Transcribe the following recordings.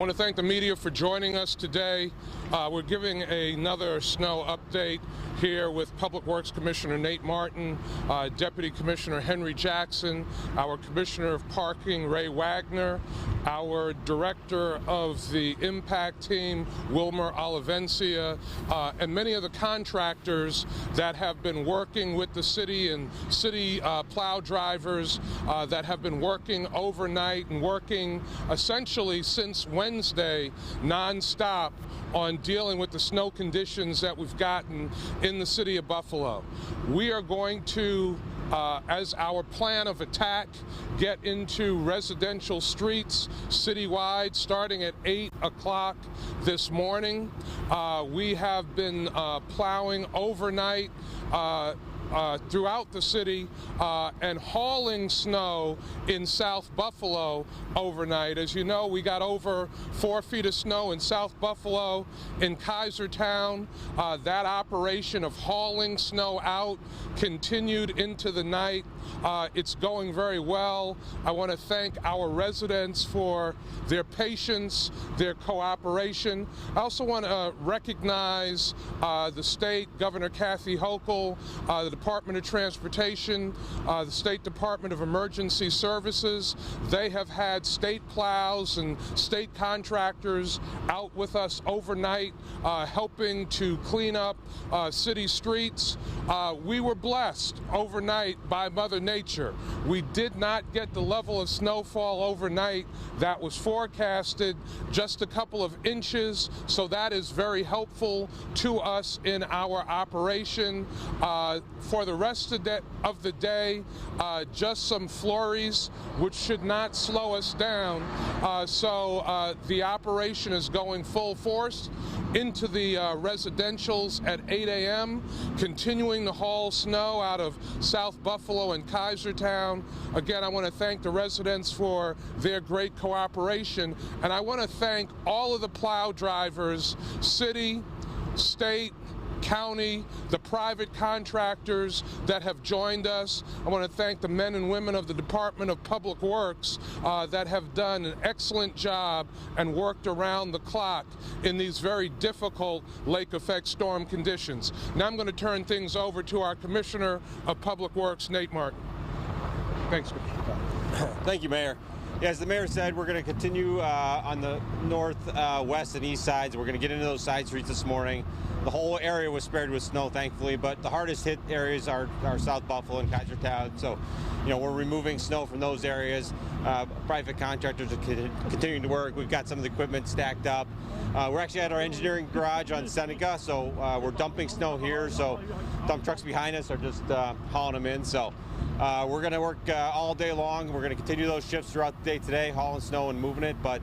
I want to thank the media for joining us today. We're giving another snow update here with Public Works Commissioner Nate Martin, Deputy Commissioner Henry Jackson, our Commissioner of Parking Ray Wagner, our Director of the Impact Team Wilmer Olivencia, and many of the contractors that have been working with the city and city plow drivers that have been working overnight and working essentially since Wednesday non-stop on dealing with the snow conditions that we've gotten in the city of Buffalo. We are going to, as our plan of attack, get into residential streets citywide starting at 8 o'clock this morning. We have been plowing overnight throughout the city and hauling snow in South Buffalo overnight. As you know, we got over 4 feet of snow in South Buffalo, in Kaisertown. That operation of hauling snow out continued into the night. It's going very well. I want to thank our residents for their patience, their cooperation. I also want to recognize the state, Governor Kathy Hochul, the Department of Transportation, the State Department of Emergency Services. They have had state plows and state contractors out with us overnight, helping to clean up city streets. We were blessed overnight by Mother Nature. We did not get the level of snowfall overnight that was forecasted, just a couple of inches, so that is very helpful to us in our operation. For the rest of the day, just some flurries, which should not slow us down. So the operation is going full force into the residentials at 8 a.m., continuing to haul snow out of South Buffalo and Kaisertown. Again, I want to thank the residents for their great cooperation, and I want to thank all of the plow drivers, city, state, county, the private contractors that have joined us. I want to thank the men and women of the Department of Public Works that have done an excellent job and worked around the clock in these very difficult lake effect storm conditions. Now I'm going to turn things over to our Commissioner of Public Works, Nate Martin. Thanks, Commissioner. Thank you, Mayor. Yeah, as the mayor said, we're going to continue on the north, west, and east sides. We're going to get into those side streets this morning. The whole area was spared with snow, thankfully, but the hardest hit areas are South Buffalo and Kaisertown. So, you know, we're removing snow from those areas. Private contractors are continuing to work. We've got some of the equipment stacked up. We're actually at our engineering garage on Seneca, so we're dumping snow here. So dump trucks behind us are just hauling them in. So we're going to work all day long. We're going to continue those shifts throughout the day today, hauling snow and moving it, but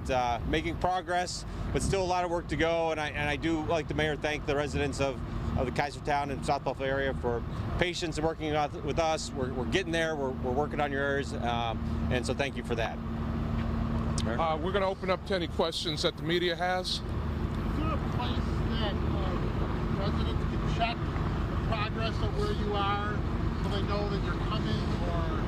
making progress, but still a lot of work to go. And I do, like the mayor, thank the residents of the Kaisertown and South Buffalo area for patience and working with us. We're getting there. We're working on your areas, and so thank you for that. We're going to open up to any questions that the media has. Is there a place that residents can check the progress of where you are so they know that you're coming, or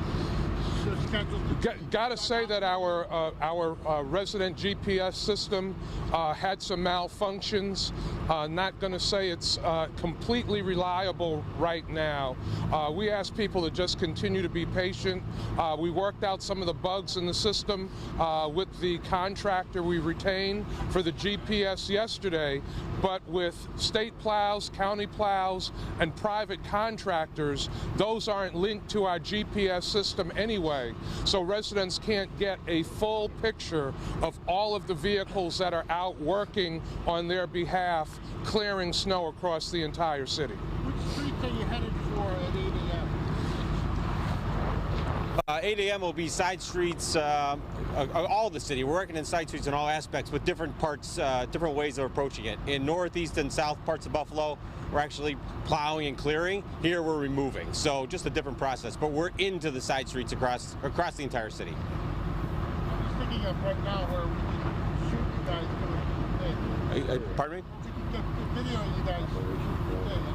they're scheduled to? Got to say that our resident GPS system had some malfunctions. Not going to say it's completely reliable right now. We ask people to just continue to be patient. We worked out some of the bugs in the system with the contractor we retained for the GPS yesterday, but with state plows, county plows, and private contractors, those aren't linked to our GPS system anyway. So residents can't get a full picture of all of the vehicles that are out working on their behalf, clearing snow across the entire city. Which streets are you headed for at 8 a.m.? 8 a.m. will be side streets, all the city. We're working in side streets in all aspects with different parts, different ways of approaching it. In northeast and south parts of Buffalo, we're actually plowing and clearing. Here we're removing. So just a different process, but we're into the side streets across the entire city. I'm just thinking of right now where we can shoot you guys doing today. Pardon me? The video you guys shoot today.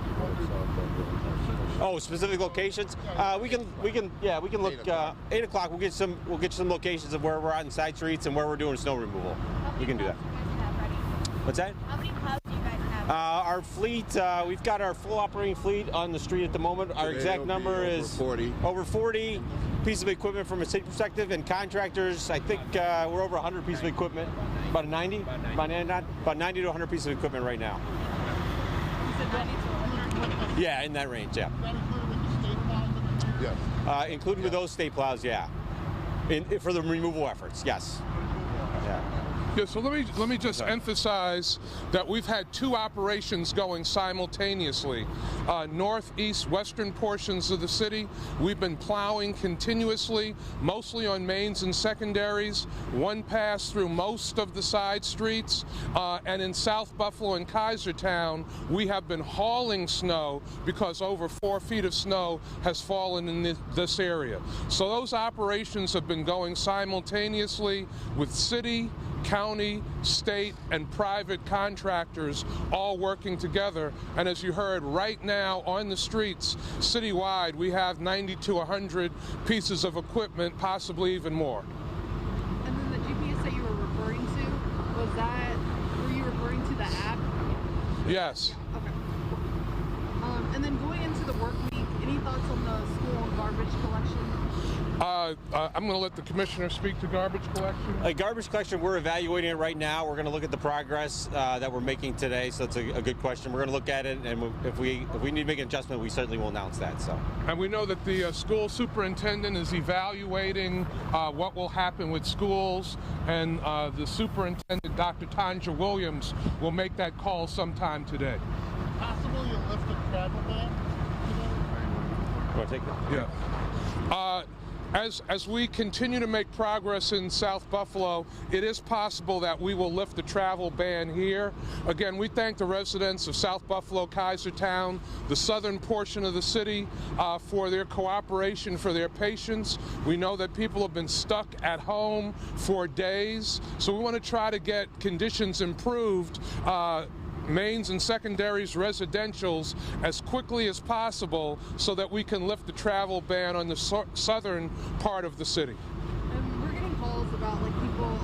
Oh, specific locations? We can look 8 o'clock. We'll get some locations of where we're at in side streets and where we're doing snow removal. we can do that. What's that? How many plows do you guys have? Our fleet, we've got our full operating fleet on the street at the moment. Our exact number is over 40 pieces of equipment from a city perspective, and contractors, I think we're over 100 pieces of equipment. About 90? About 90 to 100 pieces of equipment right now. You said 90 to 100? Yeah, in that range, yeah. Is that included with the state plows? Yes. Included with those state plows, yeah. For the removal efforts, yes. Yeah. Yeah, so let me just emphasize that we've had two operations going simultaneously. Northeast, western portions of the city, we've been plowing continuously, mostly on mains and secondaries, one pass through most of the side streets, and in South Buffalo and Kaisertown, we have been hauling snow because over 4 feet of snow has fallen in this area. So those operations have been going simultaneously with city, county, state, and private contractors all working together. And as you heard, right now on the streets, citywide, we have 90 to 100 pieces of equipment, possibly even more. And then the GPS that you were referring to, were you referring to the app? Yes. Okay. And then going into the work week, any thoughts on the school garbage collection? I'm going to let the commissioner speak to garbage collection. Garbage collection, we're evaluating it right now. We're going to look at the progress that we're making today, so it's a good question. We're going to look at it, and if we need to make an adjustment, we certainly will announce that. So. And we know that the school superintendent is evaluating what will happen with schools, and the superintendent, Dr. Tanja Williams, will make that call sometime today. Possible you lift a travel ban today? You want to take that? Yeah. As we continue to make progress in South Buffalo, it is possible that we will lift the travel ban here. Again, we thank the residents of South Buffalo, Kaisertown, the southern portion of the city, for their cooperation, for their patience. We know that people have been stuck at home for days, so we want to try to get conditions improved, mains and secondaries, residentials, as quickly as possible so that we can lift the travel ban on the southern part of the city. And we're getting calls about people,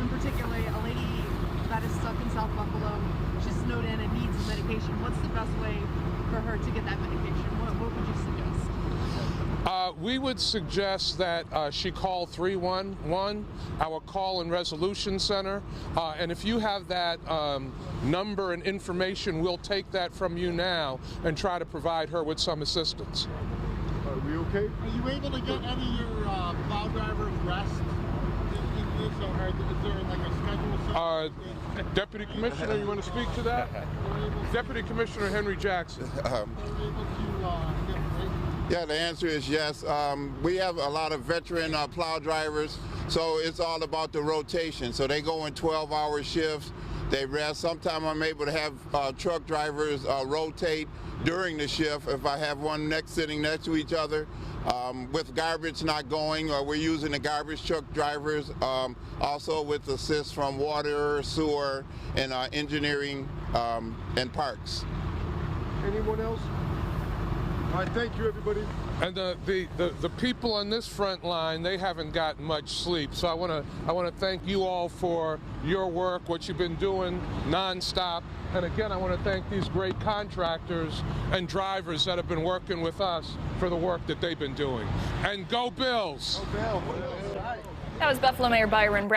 in particular, a lady that is stuck in South Buffalo, she's snowed in and needs medication. What's the best way for her to get that medication? What would you suggest? We would suggest that she call 311, our call and resolution center, and if you have that number and information, we'll take that from you now and try to provide her with some assistance. Are we okay? Are you able to get any of your plow drivers rest in this, or is there a schedule? Deputy Commissioner, you want to speak to that? Deputy Commissioner Henry Jackson. Yeah, the answer is yes. We have a lot of veteran plow drivers, so it's all about the rotation. So they go in 12-hour shifts, they rest. Sometimes I'm able to have truck drivers rotate during the shift if I have one sitting next to each other. With garbage not going, we're using the garbage truck drivers, also with assist from water, sewer, and engineering and parks. Anyone else? All right, thank you, everybody. And the people on this front line, they haven't gotten much sleep. So I want to thank you all for your work, what you've been doing nonstop. And again, I want to thank these great contractors and drivers that have been working with us for the work that they've been doing. And go Bills! Go Bills! That was Buffalo Mayor Byron Brown.